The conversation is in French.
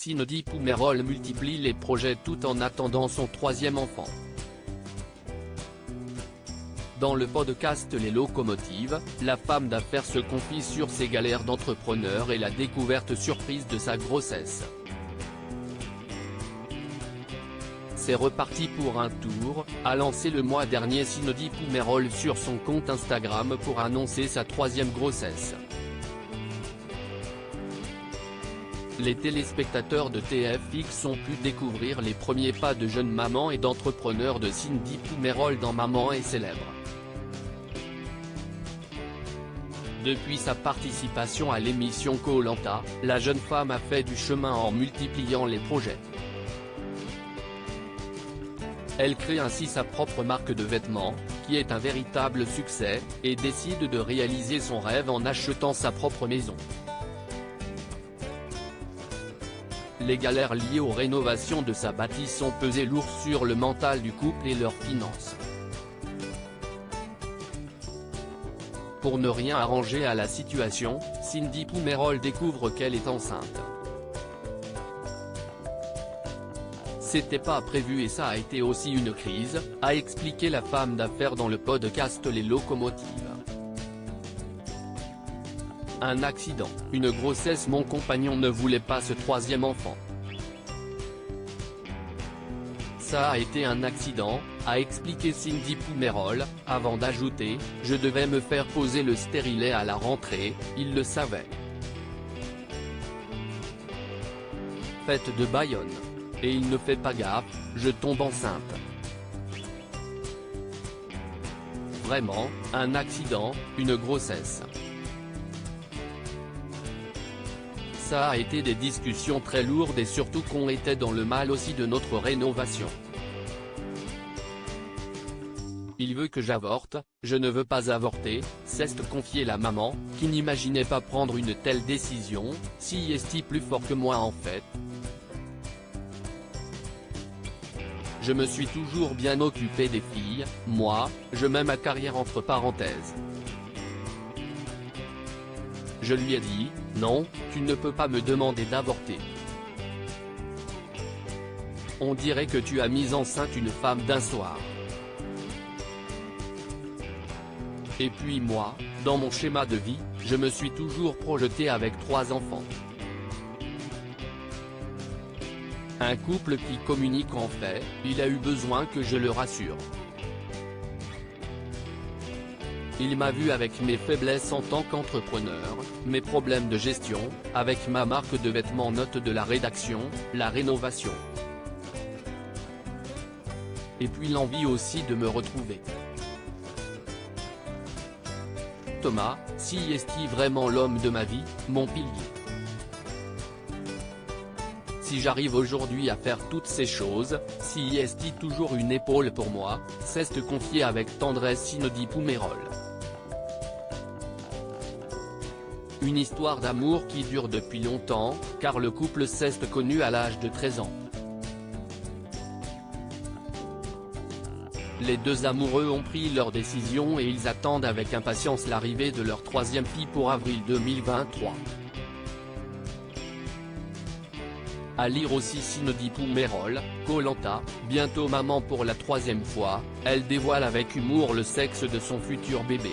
Cindy Poumerol multiplie les projets tout en attendant son troisième enfant. Dans le podcast Les Locomotives, la femme d'affaires se confie sur ses galères d'entrepreneur et la découverte surprise de sa grossesse. C'est reparti pour un tour, a lancé le mois dernier Cindy Poumerol sur son compte Instagram pour annoncer sa troisième grossesse. Les téléspectateurs de TFX ont pu découvrir les premiers pas de jeune maman et d'entrepreneur de Cindy Poumerol dans Maman est célèbre. Depuis sa participation à l'émission Koh-Lanta, la jeune femme a fait du chemin en multipliant les projets. Elle crée ainsi sa propre marque de vêtements, qui est un véritable succès, et décide de réaliser son rêve en achetant sa propre maison. Les galères liées aux rénovations de sa bâtisse ont pesé lourd sur le mental du couple et leurs finances. Pour ne rien arranger à la situation, Cindy Poumerol découvre qu'elle est enceinte. C'était pas prévu et ça a été aussi une crise, a expliqué la femme d'affaires dans le podcast Les Locomotives. Un accident, une grossesse, mon compagnon ne voulait pas ce troisième enfant. Ça a été un accident, a expliqué Cindy Poumerol, avant d'ajouter, je devais me faire poser le stérilet à la rentrée, il le savait. Fête de Bayonne. Et il ne fait pas gaffe, je tombe enceinte. Vraiment, un accident, une grossesse. Ça a été des discussions très lourdes et surtout qu'on était dans le mal aussi de notre rénovation. Il veut que j'avorte, je ne veux pas avorter, s'est confié la maman, qui n'imaginait pas prendre une telle décision, si est plus fort que moi en fait. Je me suis toujours bien occupé des filles, moi, je mets ma carrière entre parenthèses. Je lui ai dit, non, tu ne peux pas me demander d'avorter. On dirait que tu as mis enceinte une femme d'un soir. Et puis moi, dans mon schéma de vie, je me suis toujours projeté avec 3 enfants. Un couple qui communique en fait, il a eu besoin que je le rassure. Il m'a vu avec mes faiblesses en tant qu'entrepreneur, mes problèmes de gestion, avec ma marque de vêtements, note de la rédaction, la rénovation. Et puis l'envie aussi de me retrouver. Thomas, si est-il vraiment l'homme de ma vie, mon pilier. Si j'arrive aujourd'hui à faire toutes ces choses, si est-il toujours une épaule pour moi, s'est confié avec tendresse Cindy Poumerol. Une histoire d'amour qui dure depuis longtemps, car le couple s'est connu à l'âge de 13 ans. Les deux amoureux ont pris leur décision et ils attendent avec impatience l'arrivée de leur troisième fille pour avril 2023. À lire aussi Cindy Poumerol, Koh-Lanta, bientôt maman pour la troisième fois, elle dévoile avec humour le sexe de son futur bébé.